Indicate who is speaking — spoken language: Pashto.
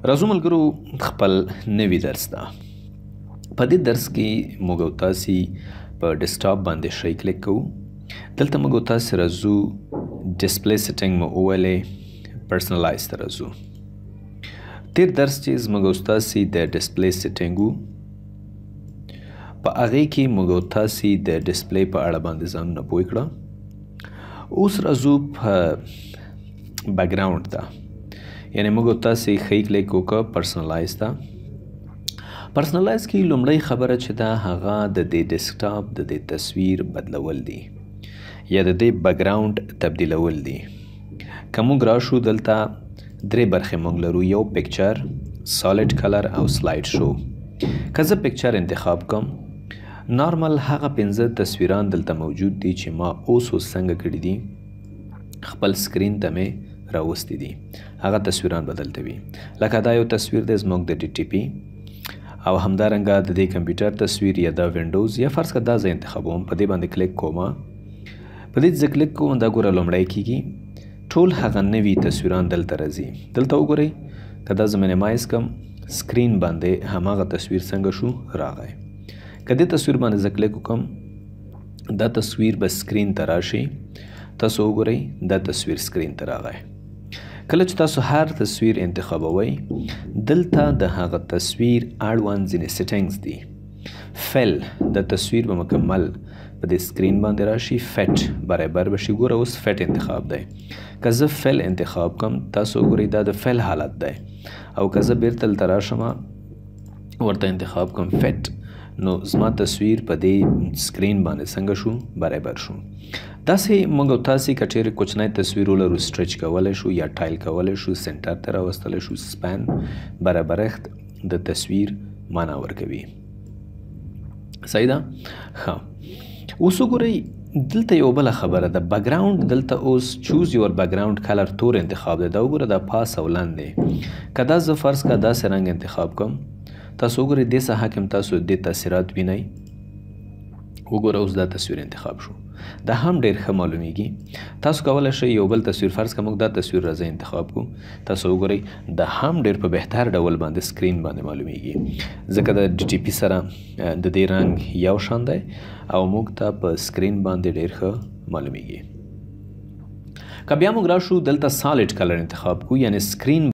Speaker 1: راځو ملګرو خپل نوي درس ته. په دې درس کې موږ او تاسې په ډیسکټاپ باندې شی کلیک کوو. دلته موږ او تاسې راځو ډسپلی سیټینګ مو وویلې پرسنلایز ته راځو. تیر درس چې زموږ او تاسې د ډسپلی سیټینګ وو، په هغې کې موږ او تاسې د ډسپلی په اړه باندې ځانونه پوه کړه. اوس راځو په بیکګراوند ته، یعنی موږ تاسې ښی کلیک وکړه پرسنلایز ته. پرسنلایز کې لومړی خبره چې ده هغه د دې ډیسکټاپ د دې تصویر بدلول دي یا د دې بیکګراوند تبدیلول دي. که موږ راشو دلته درې برخې موږ لرو، یو پکچر، سالډ کلر او سلاید شو. که زه پکچر انتخاب کم، نارمل هغه 15 تصویران دلته موجود دي چې ما اوس څنګه کړي دي، خپل سکرین ته مې راوستی دي. هغه تصویران بدلته وي. لکه دا یو تصویر دی زموږ د ډي ټي پي، او همدارنګه د دې کمپیوټر تصویر یا دا وینډوز یا فرض کړه دا زه انتخابوم. په دې باندې کلیک کوم. په دې چې کلیک کوم دا ګوره لومړی کیږي، ټول هغه نوي تصویران دلته راځي. دلته وګورئ، که دا زه مینیمایز کم، سکرین باندې هماغه تصویر څنګه شو راغی. که دې تصویر باندې زه کلیک وکم، دا تصویر به سکرین ته راشي. تاسو وګورئ دا تصویر سکرین ته راغی. کله چې تاسو هر تصویر انتخابوئ، دلته د هغه تصویر اړوند ځینې سیټینګز دي. فل د تصویر به مکمل په دې سکرین باندې راشي، فټ برابر بشي. ګوره اوس فټ انتخاب دی. که زه فل انتخاب کم، تاسو وګورئ دا د فل حالت دی. او که زه بیرته دلته راشم ورته انتخاب کم فټ، نو زما تصویر په دې سکرین باندې څنګه شو برابر شو. داسې موږ او تاسې که چیرې کوچنی تصویر ولرو، سټرچ کولی شو یا ټایل کولی شو، سنټر ته راوستلی شو. سپین برابرښت د تصویر معنا ورکوي. صحیح ده؟ ښه، اوس وګورئ دلته یو بله خبره ده. بیکګراوند دلته اوس چوز یور بیکګراوند کلر تور انتخاب دی. دا وګوره دا پاس او لاندې. که دا زه فرض که داسې رنګ انتخاب کم، تاسو وګورئ دې ساحه کې تاسو دې تاثیرات وینئ. وګوره اوس دا تصویر انتخاب شو. دا هم ډېر ښه معلومیږي. تاسو کولی شئ یو بل تصویر، فرض که موږ دا تصویر راځئ انتخاب کړو، تاسو وګورئ دا هم ډېر په بهتر ډول باندې سکرین باندې معلومیږي، ځکه د ډي ټي پي سره د دې رنګ یو شان دی او موږ ته په سکرین باندې ډېر ښه معلومیږي. که بیا موږ راشو دلته سالډ کلر انتخاب کړو، یعنی سکرین